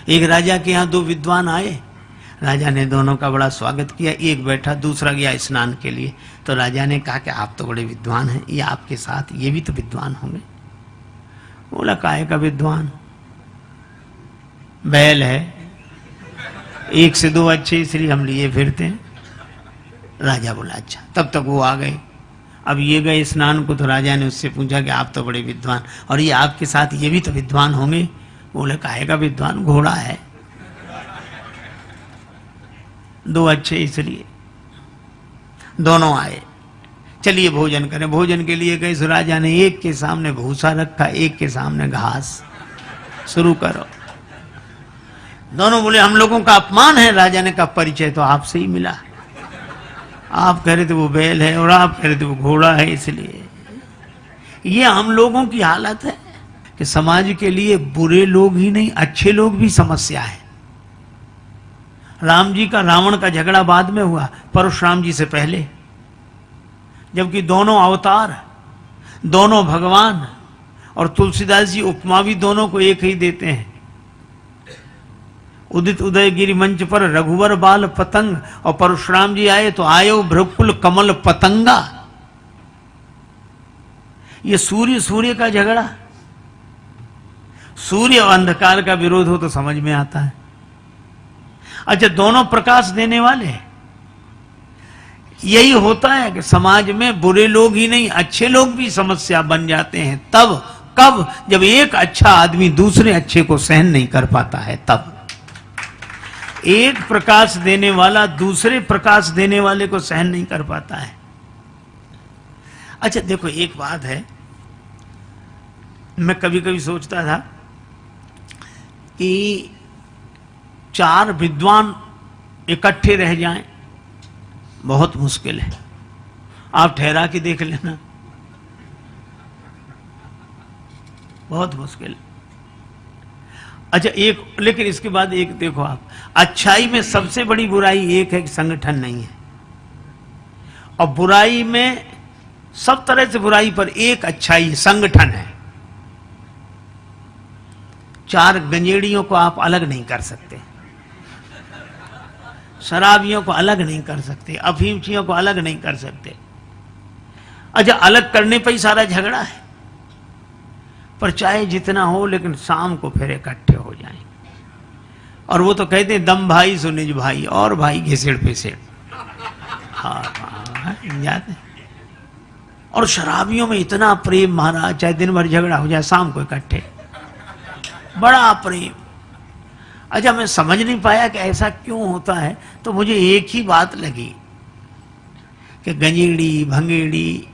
एक राजा के यहाँ दो विद्वान आए, राजा ने दोनों का बड़ा स्वागत किया। एक बैठा, दूसरा गया स्नान के लिए। तो राजा ने कहा कि आप तो बड़े विद्वान हैं, ये आपके साथ ये भी तो विद्वान होंगे। बोला काहे का विद्वान, बैल है, एक से दो अच्छे इसलिए हम लिए फिरते हैं। राजा बोला अच्छा। तब तक वो आ गए। अब ये गए स्नान को, तो राजा ने उससे पूछा कि आप तो बड़े विद्वान, और ये आपके साथ ये भी तो विद्वान होंगे। बोले काहे का विद्वान, घोड़ा है, दो अच्छे इसलिए। दोनों आए, चलिए भोजन करें। भोजन के लिए गए, राजा ने एक के सामने भूसा रखा, एक के सामने घास। शुरू करो। दोनों बोले हम लोगों का अपमान है। राजा ने कहा परिचय तो आपसे ही मिला, आप कह रहे थे वो बैल है और आप कह रहे थे वो घोड़ा है। इसलिए ये हम लोगों की हालत है कि समाज के लिए बुरे लोग ही नहीं, अच्छे लोग भी समस्या है। राम जी का रावण का झगड़ा बाद में हुआ, परशुराम जी से पहले, जबकि दोनों अवतार, दोनों भगवान, और तुलसीदास जी उपमा भी दोनों को एक ही देते हैं। उदित उदयगिरि मंच पर रघुवर बाल पतंग, और परशुराम जी आए तो आयो भ्रकुल कमल पतंगा। ये सूर्य का झगड़ा, सूर्य और अंधकार का विरोध हो तो समझ में आता है। अच्छा, दोनों प्रकाश देने वाले। यही होता है कि समाज में बुरे लोग ही नहीं, अच्छे लोग भी समस्या बन जाते हैं। तब कब, जब एक अच्छा आदमी दूसरे अच्छे को सहन नहीं कर पाता है। तब एक प्रकाश देने वाला दूसरे प्रकाश देने वाले को सहन नहीं कर पाता है। अच्छा देखो, एक बात है, मैं कभी कभी सोचता था कि चार विद्वान इकट्ठे रह जाएं, बहुत मुश्किल है। आप ठहरा के देख लेना, बहुत मुश्किल। अच्छा एक, लेकिन इसके बाद एक देखो आप, अच्छाई में सबसे बड़ी बुराई एक है कि संगठन नहीं है, और बुराई में सब तरह से बुराई पर एक अच्छाई, संगठन है। चार गंजेड़ियों को आप अलग नहीं कर सकते, शराबियों को अलग नहीं कर सकते, अफीमचियों को अलग नहीं कर सकते। अच्छा, अलग करने पर ही सारा झगड़ा है, पर चाहे जितना हो लेकिन शाम को फिर इकट्ठे हो जाएं। और वो तो कहते हैं दम भाई सो निज भाई, और भाई घिसेड़ पिसेड़। हाँ जाते। और शराबियों में इतना प्रेम महाराज, चाहे दिन भर झगड़ा हो जाए शाम को इकट्ठे, बड़ा प्रेम। अच्छा, मैं समझ नहीं पाया कि ऐसा क्यों होता है, तो मुझे एक ही बात लगी कि गंजेड़ी, भंगेड़ी,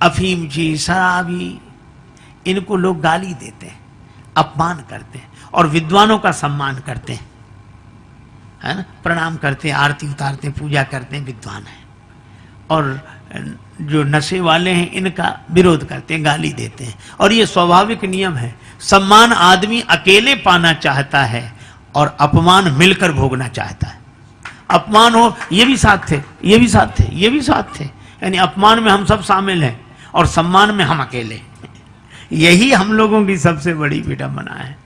अफीमची, शराबी, इनको लोग गाली देते हैं, अपमान करते हैं, और विद्वानों का सम्मान करते हैं, है ना, प्रणाम करते हैं, आरती उतारते हैं, पूजा करते हैं, विद्वान है। और जो नशे वाले हैं इनका विरोध करते हैं, गाली देते हैं। और ये स्वाभाविक नियम है। सम्मान आदमी अकेले पाना चाहता है और अपमान मिलकर भोगना चाहता है। अपमान हो, ये भी साथ थे, ये भी साथ थे, ये भी साथ थे, यानी अपमान में हम सब शामिल हैं और सम्मान में हम अकेले। यही हम लोगों की सबसे बड़ी विडंबना है।